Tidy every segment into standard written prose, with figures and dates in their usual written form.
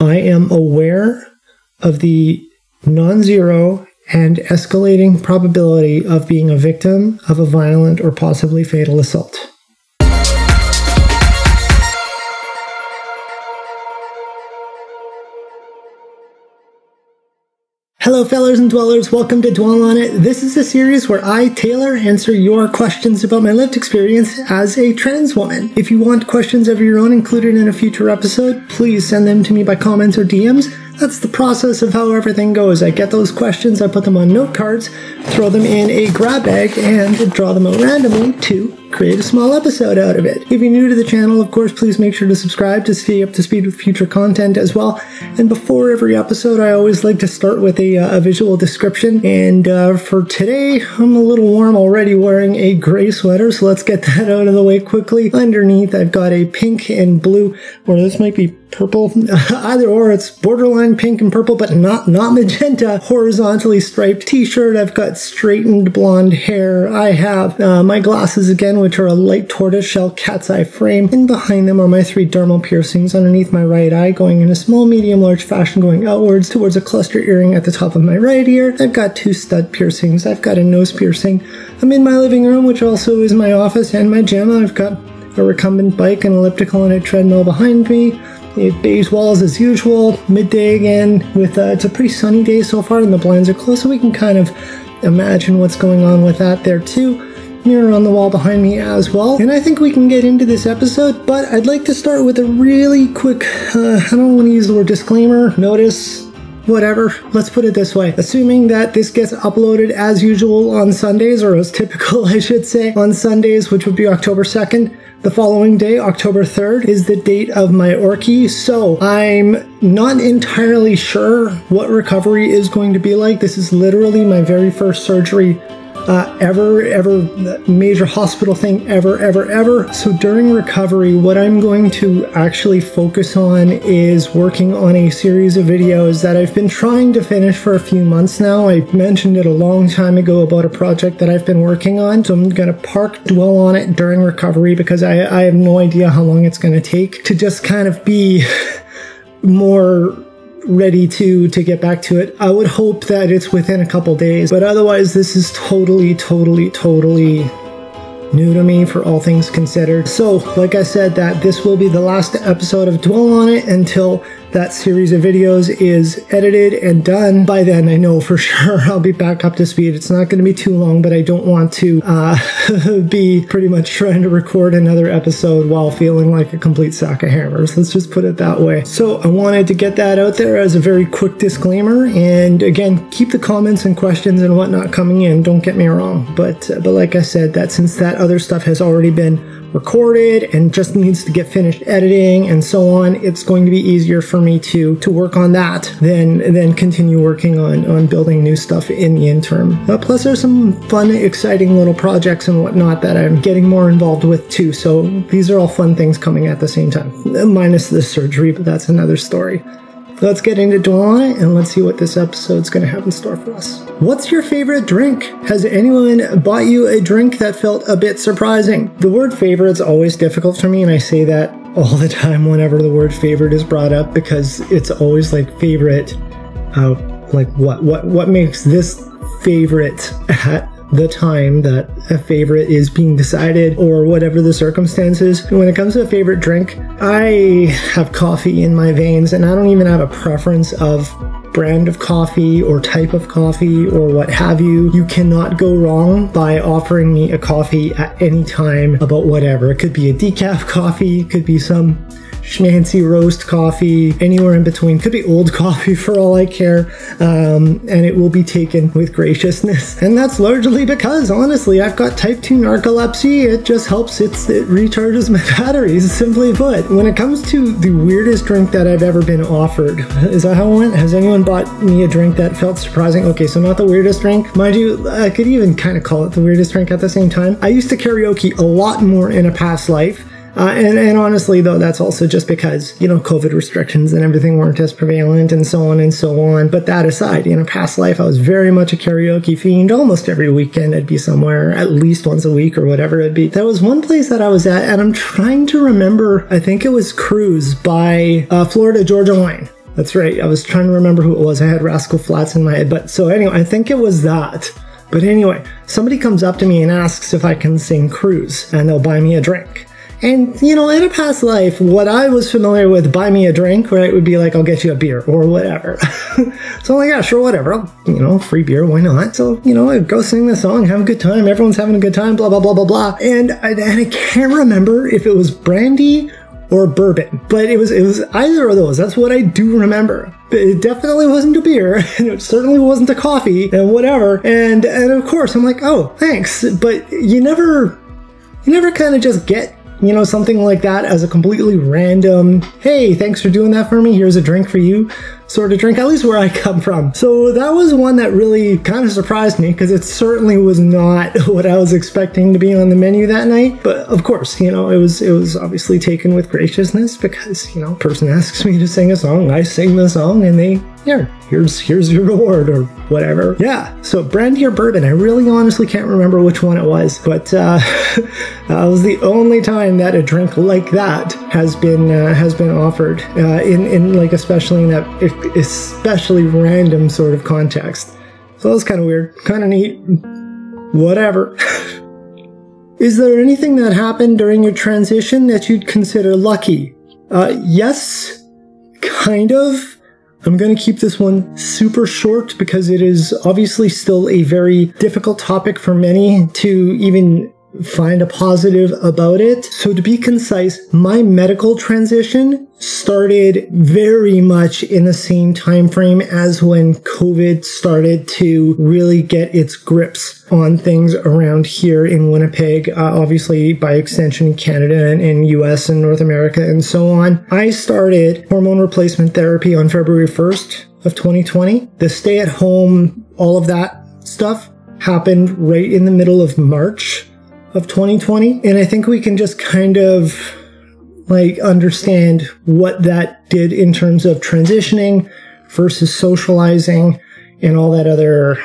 I am aware of the non-zero and escalating probability of being a victim of a violent or possibly fatal assault. Hello fellers and dwellers, welcome to Dwell On It. This is a series where I, Taylor, answer your questions about my lived experience as a trans woman. If you want questions of your own included in a future episode, please send them to me by comments or DMs. That's the process of how everything goes. I get those questions, I put them on note cards, throw them in a grab bag, and draw them out randomly to create a small episode out of it. If you're new to the channel, of course, please make sure to subscribe to stay up to speed with future content as well. And before every episode, I always like to start with a visual description. And for today, I'm a little warm already wearing a gray sweater, so let's get that out of the way quickly. Underneath, I've got a pink and blue, or this might be purple, either or, it's borderline pink and purple, but not magenta, horizontally striped t-shirt. I've got straightened blonde hair. I have my glasses again, which are a light tortoiseshell cat's eye frame, and behind them are my 3 dermal piercings underneath my right eye, going in a small, medium, large fashion, going outwards towards a cluster earring at the top of my right ear. I've got 2 stud piercings. I've got a nose piercing. I'm in my living room, which also is my office and my gym. I've got a recumbent bike, an elliptical, and a treadmill behind me. Beige walls as usual, midday again, with it's a pretty sunny day so far and the blinds are closed, so we can kind of imagine what's going on with that there too. Mirror on the wall behind me as well. And I think we can get into this episode, but I'd like to start with a really quick, I don't want to use the word disclaimer, notice, whatever, let's put it this way. Assuming that this gets uploaded as usual on Sundays, or as typical I should say, on Sundays, which would be October 2nd, the following day, October 3rd, is the date of my orchie, so I'm not entirely sure what recovery is going to be like. This is literally my very first surgery ever, major hospital thing ever. So during recovery, what I'm going to actually focus on is working on a series of videos that I've been trying to finish for a few months now. I mentioned it a long time ago about a project that I've been working on, so I'm going to dwell on it during recovery because I have no idea how long it's going to take to just kind of be more ready to get back to it. I would hope that it's within a couple days, but otherwise this is totally new to me for all things considered. So like I said, that this will be the last episode of Dwell On It until that series of videos is edited and done. By then, I know for sure I'll be back up to speed. It's not going to be too long, but I don't want to be pretty much trying to record another episode while feeling like a complete sack of hammers. Let's just put it that way. So I wanted to get that out there as a very quick disclaimer. And again, keep the comments and questions and whatnot coming in. Don't get me wrong. But like I said, that since that other stuff has already been recorded and just needs to get finished editing and so on, it's going to be easier for me to work on that than continue working on building new stuff in the interim. Plus there's some fun, exciting little projects and whatnot that I'm getting more involved with too, so these are all fun things coming at the same time, minus the surgery, but that's another story. Let's get into Dwell On It and let's see what this episode's going to have in store for us. What's your favorite drink? Has anyone bought you a drink that felt a bit surprising? The word favorite's always difficult for me, and I say that all the time whenever the word favorite is brought up, because it's always like favorite, like what makes this favorite at the time that a favorite is being decided, or whatever the circumstances. When it comes to a favorite drink, I have coffee in my veins, and I don't even have a preference of brand of coffee or type of coffee or what have you. You cannot go wrong by offering me a coffee at any time about whatever. It could be a decaf coffee, it could be some schmancy roast coffee, anywhere in between. Could be old coffee for all I care, and it will be taken with graciousness. And that's largely because, honestly, I've got type 2 narcolepsy. It just helps, it recharges my batteries, simply put. When it comes to the weirdest drink that I've ever been offered, is that how it went? Has anyone bought me a drink that felt surprising? Okay, so not the weirdest drink. Mind you, I could even kind of call it the weirdest drink at the same time. I used to karaoke a lot more in a past life. And honestly, though, that's also just because, you know, COVID restrictions and everything weren't as prevalent and so on and so on. But that aside, in a past life, I was very much a karaoke fiend. Almost every weekend, I'd be somewhere at least once a week or whatever it'd be. There was one place that I was at, and I'm trying to remember, I think it was Cruise by Florida Georgia Line. That's right. I was trying to remember who it was. I had Rascal Flatts in my head. But so anyway, I think it was that. But anyway, somebody comes up to me and asks if I can sing Cruise, and they'll buy me a drink. And, you know, in a past life, what I was familiar with, buy me a drink, right, would be like, I'll get you a beer or whatever. So I'm like, yeah, sure, whatever. You know, free beer, why not? So, you know, I go sing the song, have a good time. Everyone's having a good time, blah, blah, blah, blah, blah. And I can't remember if it was brandy or bourbon, but it was either of those. That's what I do remember. But it definitely wasn't a beer, and it certainly wasn't a coffee, and whatever. And of course, I'm like, oh, thanks. But you never kind of just get, you know, something like that as a completely random, hey, thanks for doing that for me, here's a drink for you sort of drink, at least where I come from. So that was one that really kind of surprised me, because it certainly was not what I was expecting to be on the menu that night. But of course, you know, it was obviously taken with graciousness, because, you know, person asks me to sing a song, I sing the song, and they, yeah, here's your reward or whatever. Yeah, so brandy or bourbon, I really honestly can't remember which one it was, but that was the only time that a drink like that has been offered in like, especially in that especially random sort of context. So that was kind of weird, kind of neat, whatever. Is there anything that happened during your transition that you'd consider lucky? Yes, kind of. I'm going to keep this one super short, because it is obviously still a very difficult topic for many to even find a positive about it. So to be concise, my medical transition started very much in the same time frame as when COVID started to really get its grips on things around here in Winnipeg, obviously by extension in Canada and US and North America and so on. I started hormone replacement therapy on February 1st of 2020. The stay at home, all of that stuff happened right in the middle of March of 2020. And I think we can just kind of like understand what that did in terms of transitioning versus socializing and all that other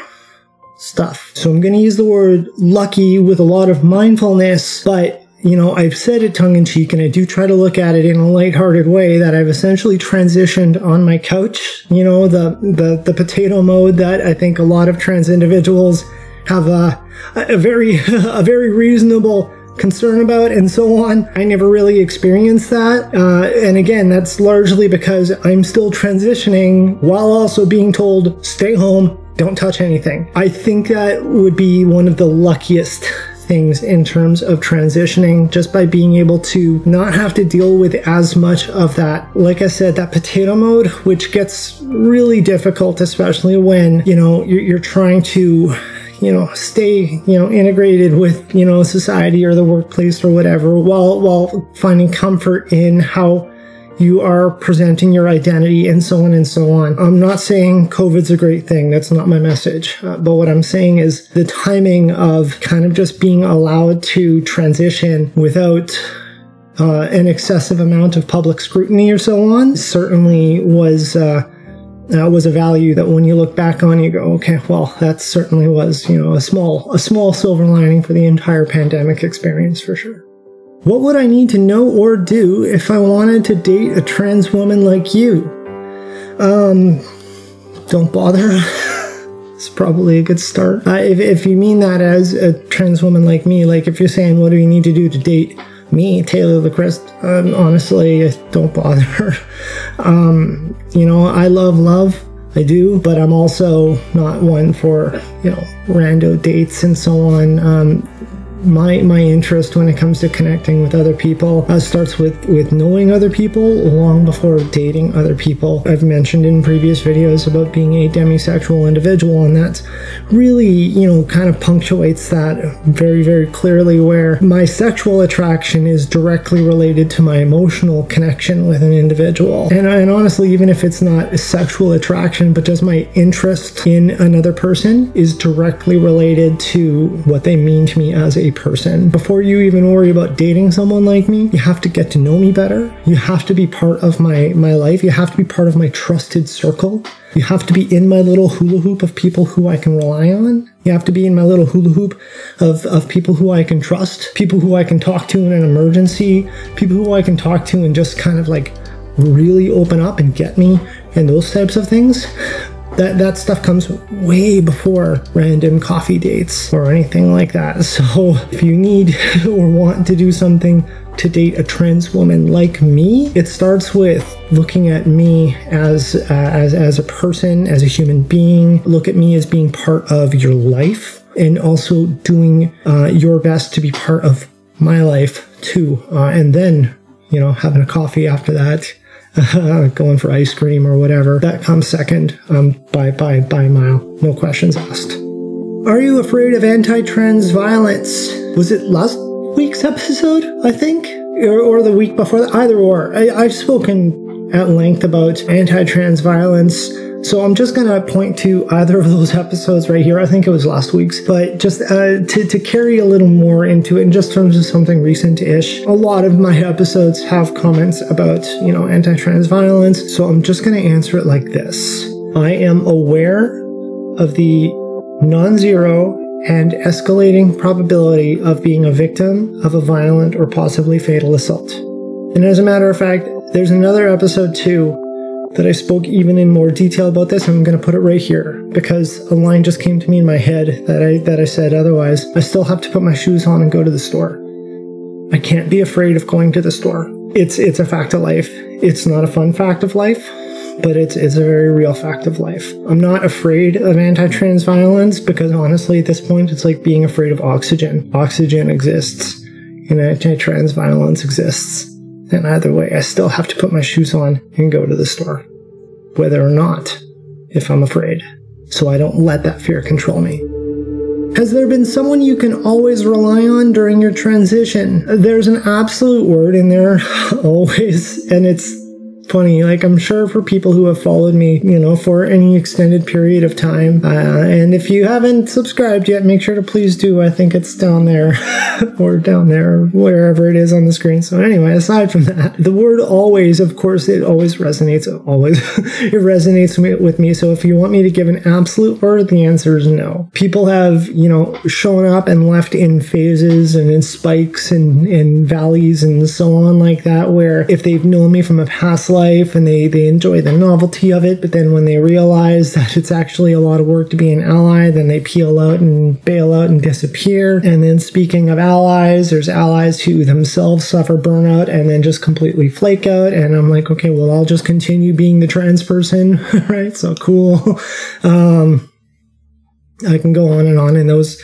stuff. So I'm going to use the word lucky with a lot of mindfulness, but you know, I've said it tongue in cheek, and I do try to look at it in a lighthearted way, that I've essentially transitioned on my couch. You know, the potato mode that I think a lot of trans individuals have a very reasonable concern about and so on. I never really experienced that. And again, that's largely because I'm still transitioning while also being told, stay home, don't touch anything. I think that would be one of the luckiest things in terms of transitioning, just by being able to not have to deal with as much of that, like I said, that potato mode, which gets really difficult, especially when, you know, you're trying to, you know, stay, you know, integrated with, you know, society or the workplace or whatever, while finding comfort in how you are presenting your identity and so on and so on. I'm not saying COVID's a great thing. That's not my message. But what I'm saying is the timing of kind of just being allowed to transition without an excessive amount of public scrutiny or so on certainly was a value that when you look back on, you go, okay, well, that certainly was, you know, a small silver lining for the entire pandemic experience for sure. What would I need to know or do if I wanted to date a trans woman like you? Don't bother. It's probably a good start. If you mean that as a trans woman like me, like if you're saying, what do you need to do to date me, Taylor LaChrist, honestly, don't bother. You know, I love, I do, but I'm also not one for, you know, rando dates and so on. My interest when it comes to connecting with other people starts with knowing other people long before dating other people. I've mentioned in previous videos about being a demisexual individual, and that's really, you know, kind of punctuates that very, very clearly, where my sexual attraction is directly related to my emotional connection with an individual. And honestly, even if it's not a sexual attraction, but just my interest in another person is directly related to what they mean to me as a person. Before you even worry about dating someone like me, you have to get to know me better. You have to be part of my life. You have to be part of my trusted circle. You have to be in my little hula hoop of people who I can rely on. You have to be in my little hula hoop of people who I can trust, people who I can talk to in an emergency, people who I can talk to and just kind of like really open up and get me and those types of things, that stuff comes way before random coffee dates or anything like that. So if you need or want to do something to date a trans woman like me, it starts with looking at me as a person, as a human being. Look at me as being part of your life, and also doing your best to be part of my life too. And then, having a coffee after that, going for ice cream or whatever, that comes second, by a mile. No questions asked. Are you afraid of anti-trans violence? Was it last week's episode, I think? Or the week before that? Either or. I've spoken at length about anti-trans violence, so I'm just going to point to either of those episodes right here. I think it was last week's, but just to carry a little more into it, in just terms of something recent-ish. A lot of my episodes have comments about, anti-trans violence, so I'm just going to answer it like this. I am aware of the non-zero and escalating probability of being a victim of a violent or possibly fatal assault. And as a matter of fact, there's another episode too that I spoke even in more detail about this. I'm going to put it right here because a line just came to me in my head that I said otherwise. I still have to put my shoes on and go to the store. I can't be afraid of going to the store. It's a fact of life. It's not a fun fact of life, but it's a very real fact of life. I'm not afraid of anti-trans violence because honestly at this point it's like being afraid of oxygen. Oxygen exists and anti-trans violence exists. And either way, I still have to put my shoes on and go to the store, whether or not, if I'm afraid, so I don't let that fear control me. Has there been someone you can always rely on during your transition? There's an absolute word in there, always, and it's funny. Like, I'm sure for people who have followed me, for any extended period of time, and if you haven't subscribed yet, make sure to please do. I think it's down there, or down there, wherever it is on the screen. So anyway, aside from that, the word always, of course, it always resonates, it resonates with me. So if you want me to give an absolute word, the answer is no. People have, shown up and left in phases and in spikes and in valleys and so on like that, where if they've known me from a past life and they enjoy the novelty of it, but then when they realize that it's actually a lot of work to be an ally, then they peel out and bail out and disappear. And then speaking of allies, there's allies who themselves suffer burnout and then just completely flake out. And I'm like, okay, well, I'll just continue being the trans person, right? So cool. I can go on and those,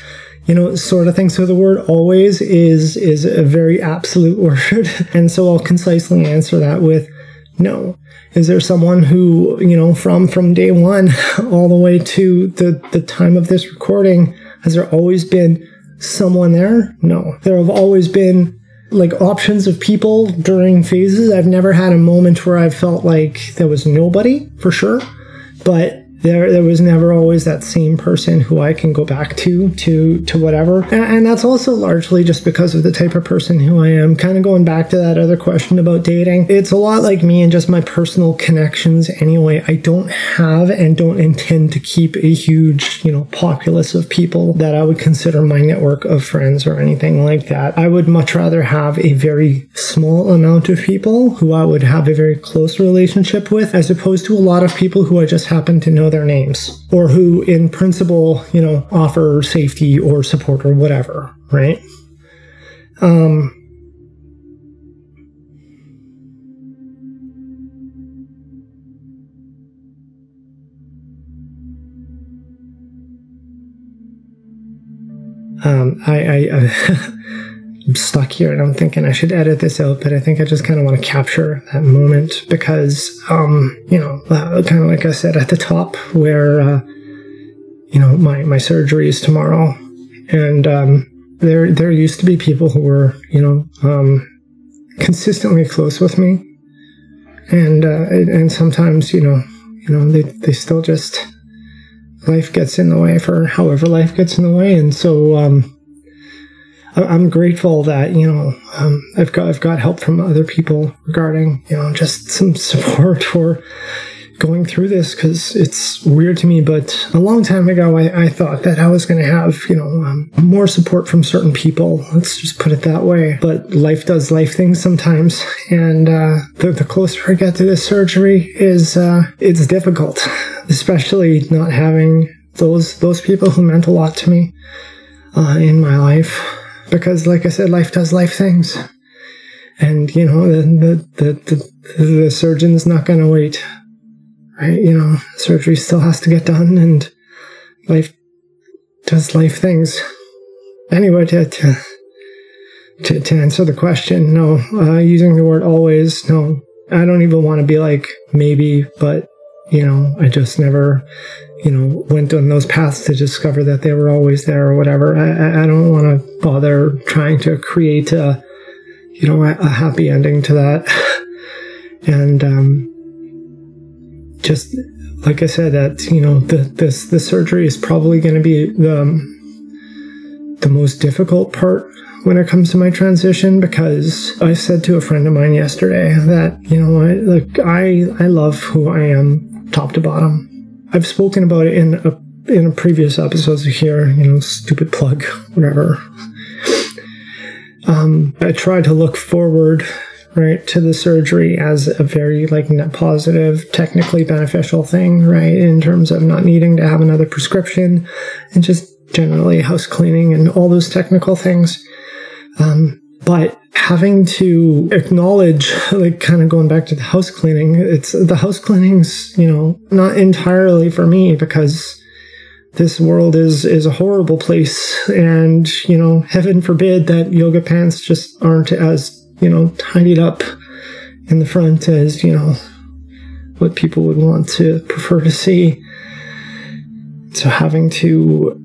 sort of thing. So the word always is a very absolute word. And so I'll concisely answer that with no. Is there someone who, from day one all the way to the time of this recording, has there always been someone there? No. There have always been options of people during phases. I've never had a moment where I felt like there was nobody, for sure. But there was never always that same person who I can go back to whatever. And that's also largely just because of the type of person who I am. Kind of going back to that other question about dating. It's a lot like me and just my personal connections anyway. I don't have and don't intend to keep a huge, populace of people that I would consider my network of friends or anything like that. I would much rather have a very small amount of people who I would have a very close relationship with, as opposed to a lot of people who I just happen to know their names, or who in principle, offer safety or support or whatever, right? I'm stuck here and I'm thinking I should edit this out, but I think I just kind of want to capture that moment because, kind of like I said at the top, where, my surgery is tomorrow, and there used to be people who were, consistently close with me, and sometimes, they still just, life gets in the way for however life gets in the way, and so, I'm grateful that, I've got help from other people regarding, just some support going through this because it's weird to me, but a long time ago, I thought that I was going to have, more support from certain people. Let's just put it that way. But life does life things sometimes. And the closer I get to this surgery it's difficult, especially not having those people who meant a lot to me in my life. Because like I said, life does life things. And, the surgeon's not going to wait. Right, surgery still has to get done, and life does life things. Anyway, to answer the question, no, using the word always, no, I don't even want to be like maybe, but, I just never, went on those paths to discover that they were always there or whatever. I don't want to bother trying to create a happy ending to that. And, just like I said, that the surgery is probably going to be the most difficult part when it comes to my transition, because I said to a friend of mine yesterday that I love who I am top to bottom. I've spoken about it in a previous episodes here. Stupid plug, whatever. I tried to look forward, right, to the surgery as a very net positive, technically beneficial thing, right, in terms of not needing to have another prescription and just generally house cleaning and all those technical things. But having to acknowledge, kind of going back to the house cleaning, the house cleaning's, not entirely for me, because this world is a horrible place, and, heaven forbid that yoga pants just aren't as tidied up in the front as, what people would want to prefer to see. So having to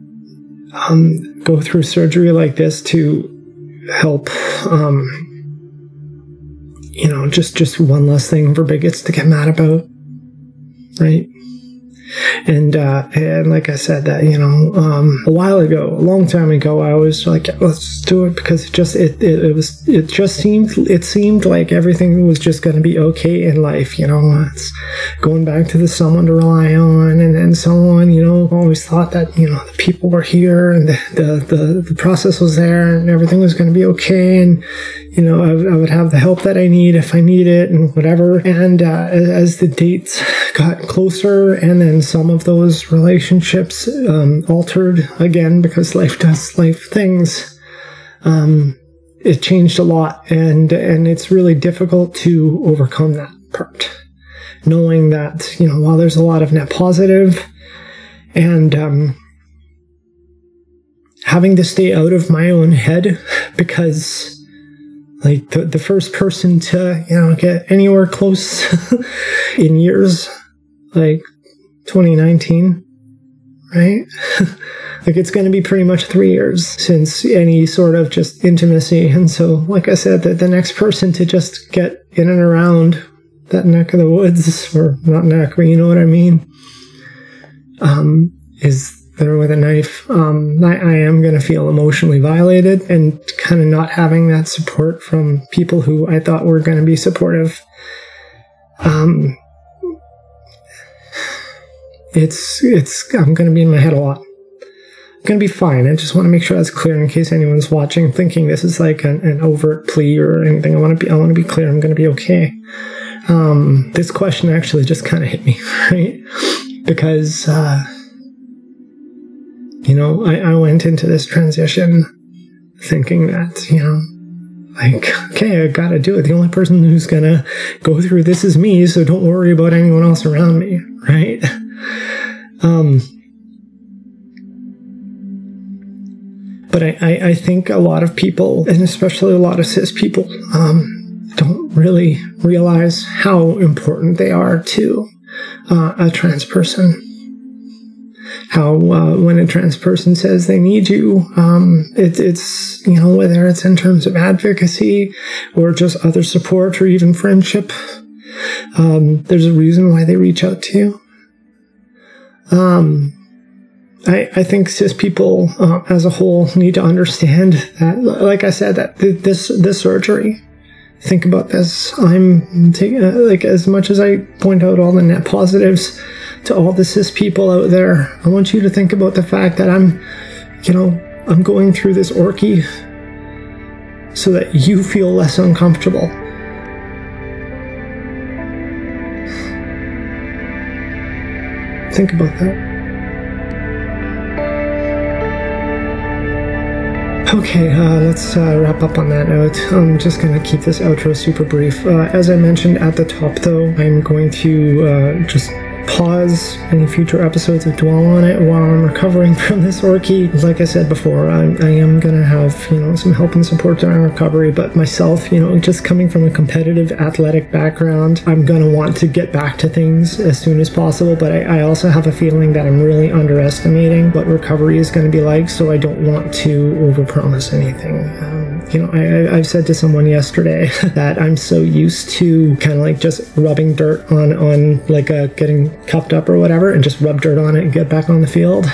go through surgery like this to help, just one less thing for bigots to get mad about, right? And like I said, that, a while ago, a long time ago, I was like, let's do it, because it seemed like everything was just going to be okay in life, it's going back to the someone to rely on and so on, always thought that, the people were here and the process was there and everything was going to be okay, and, I would have the help that I need if I need it and whatever. And as the dates got closer, and then some of those relationships altered again, because life does life things, it changed a lot, and it's really difficult to overcome that part, knowing that, while there's a lot of net positive, and having to stay out of my own head, because the first person to get anywhere close in years, 2019, right? It's going to be pretty much 3 years since any sort of just intimacy. And so, like I said, the next person to just get in and around that neck of the woods, or not neck, but you know what I mean, is there with a knife. I am going to feel emotionally violated, and kind of not having that support from people who I thought were going to be supportive. I'm going to be in my head a lot. I'm going to be fine. I just want to make sure that's clear in case anyone's watching thinking this is like an overt plea or anything. I want to be clear. I'm going to be okay. This question actually just kind of hit me, right? Because, I went into this transition thinking that, okay, I got to do it. The only person who's going to go through this is me, so don't worry about anyone else around me, right? But I think a lot of people, and especially a lot of cis people, don't really realize how important they are to a trans person. How when a trans person says they need you, it's whether it's in terms of advocacy or just other support or even friendship, there's a reason why they reach out to you. I think cis people as a whole need to understand that, like I said, that this surgery think about this. I'm taking, like, as much as I point out all the net positives to all the cis people out there, I want you to think about the fact that I'm going through this orky so that you feel less uncomfortable. Think about that. Okay, let's wrap up on that note. I'm just going to keep this outro super brief. As I mentioned at the top, though, I'm going to just pause any future episodes of Dwell On It while I'm recovering from this orky. Like I said before, I am going to have, some help and support during recovery, but myself, just coming from a competitive athletic background, I'm going to want to get back to things as soon as possible, but I also have a feeling that I'm really underestimating what recovery is going to be like, so I don't want to overpromise anything. I've said to someone yesterday that I'm so used to kind of like just rubbing dirt on like getting cuffed up or whatever, and just rub dirt on it and get back on the field.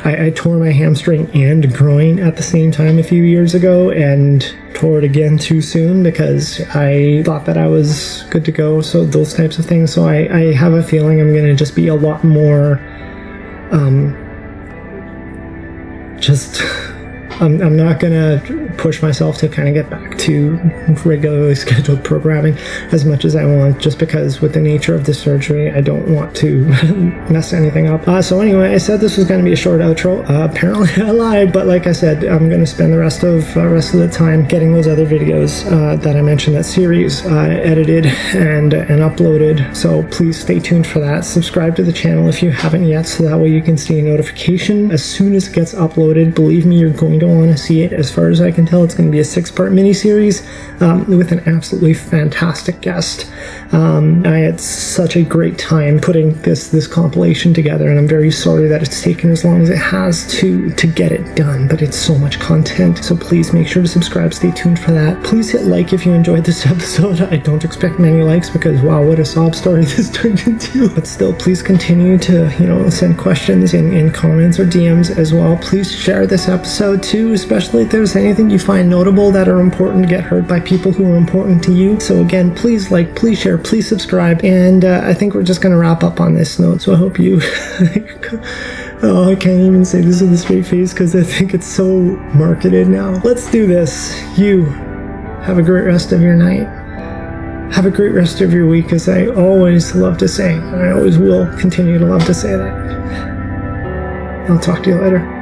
I tore my hamstring and groin at the same time a few years ago, and tore it again too soon because I thought that I was good to go. So those types of things. So I have a feeling I'm going to just be a lot more I'm not going to push myself to kind of get back to regularly scheduled programming as much as I want, just because with the nature of the surgery, I don't want to mess anything up. So anyway, I said this was going to be a short outro. Apparently I lied, but like I said, I'm going to spend the rest of the time getting those other videos that I mentioned, that series, edited and uploaded. So please stay tuned for that. Subscribe to the channel if you haven't yet, so that way you can see a notification as soon as it gets uploaded. Believe me, you're going to want to see it. As far as I can tell, it's going to be a 6-part mini-series with an absolutely fantastic guest. I had such a great time putting this compilation together, and I'm very sorry that it's taken as long as it has to get it done, but it's so much content, so please make sure to subscribe. Stay tuned for that. Please hit like if you enjoyed this episode. I don't expect many likes because, wow, what a sob story this turned into. But still, please continue to send questions in comments or DMs as well. Please share this episode too, especially if there's anything you find notable that are important to get heard by people who are important to you. So again, please like, please share, please subscribe, and I think we're just going to wrap up on this note. So I hope you oh, I can't even say this with a straight face because I think it's so marketed now. Let's do this. You have a great rest of your night. Have a great rest of your week, as I always love to say, and I always will continue to love to say that. I'll talk to you later.